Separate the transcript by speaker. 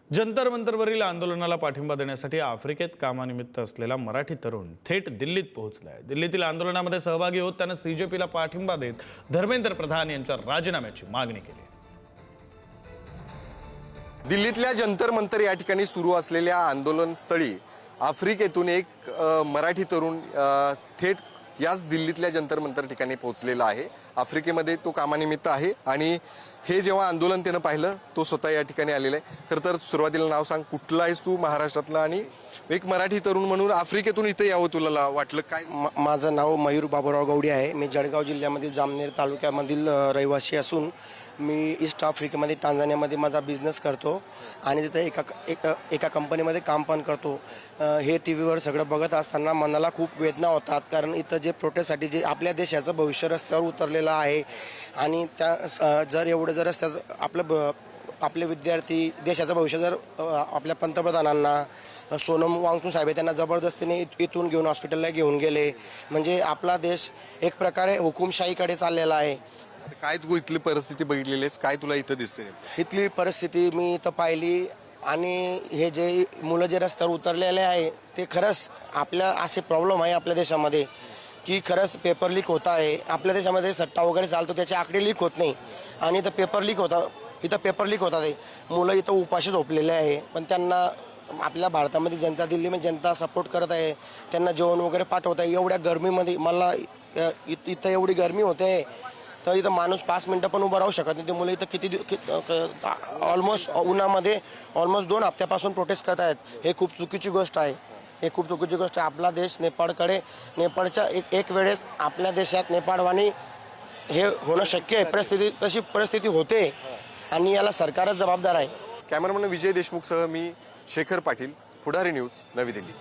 Speaker 1: जंतर मंतरवरील आंदोलनाला पाठिंबा देण्यासाठी आफ्रिकेत कामानिमित्त असलेला मराठी तरुण थेट दिल्लीत पोहोचलाय। दिल्लीतील आंदोलनामध्ये सहभागी होत त्याने सीजेपीला पाठिंबा देत धर्मेंद्र प्रधान यांच्या राजीनाम्याची मागणी केली।
Speaker 2: दिल्लीतल्या जंतर मंतर या ठिकाणी सुरू असलेल्या आंदोलनस्थळी आफ्रिकेतून एक मराठी तरुण थेट याच दिल्लीतल्या जंतर मंतर ठिकाणी पोहोचलेला आहे। आफ्रिकेमध्ये तो कामानिमित्त आहे आणि हे जेव्हा आंदोलन त्यानं पाहिलं तो स्वतः या ठिकाणी आलेला आहे। खरं तर सुरुवातीला नाव सांग, कुठला आहेस तू महाराष्ट्रातला आणि एक मराठी तरुण म्हणून आफ्रिकेतून इथे यावं तुला वाटलं काय?
Speaker 3: माझं नाव मयूर बाबूराव गवडी आहे। मी जळगाव जिल्ह्यामधील जामनेर तालुक्यामधील रहिवासी असून मी ईस्ट आफ्रिकेमध्ये टांझानियामध्ये माझा बिझनेस करतो आणि तिथे एका कंपनीमध्ये काम पण करतो। हे टी व्हीवर सगळं बघत असताना मनाला खूप वेदना होतात, कारण इथं जे प्रोटेस्टसाठी जे आपल्या देशाचं भविष्य रस्त्यावर उतरलेलं आहे आणि त्या जर रस्त्याचं आपले विद्यार्थी देशाचं भविष्य जर आपल्या पंतप्रधानांना सोनम वांगचुक साहेब त्यांना जबरदस्तीने इथून घेऊन हॉस्पिटलला घेऊन गेले, म्हणजे आपला देश एक प्रकारे हुकुमशाहीकडे चाललेला आहे।
Speaker 2: काय तू इथली परिस्थिती बघितलेली आहेस, काय तुला इथं दिसते?
Speaker 3: इथली परिस्थिती मी इथं पाहिली आणि हे जे मुलं जे रस्त्यावर उतरलेले आहे ते खरंच आपल्या असे प्रॉब्लेम आहे आपल्या देशामध्ये की खरंच पेपर लीक होत आहे। आपल्या देशामध्ये सट्टा वगैरे चालतो, त्याचे आकडे लीक होत नाही आणि इथं पेपर लीक होतात आहे। मुलं इथं उपाशी झोपलेले आहे, पण त्यांना आपल्या भारतामध्ये जनता, दिल्लीमध्ये जनता सपोर्ट करत आहे, त्यांना जेवण वगैरे पाठवत आहे। एवढ्या गरमीमध्ये मला इथं एवढी गरमी होते तर इथं माणूस 5 मिनटं पण उभं राहू शकत नाही। ते मुलं इथं ऑलमोस्ट उन्हामध्ये 2 हप्त्यापासून प्रोटेस्ट करत आहेत। हे खूप चुकीची गोष्ट आहे। आपला देश नेपाळच्या एक वेळेस आपल्या देशात नेपाळवाणी हे होणं शक्य आहे। तशी परिस्थिती होते आणि याला सरकारच जबाबदार आहे।
Speaker 2: कॅमेरामन विजय देशमुखसह मी शेखर पाटील, पुढारी न्यूज, नवी दिल्ली।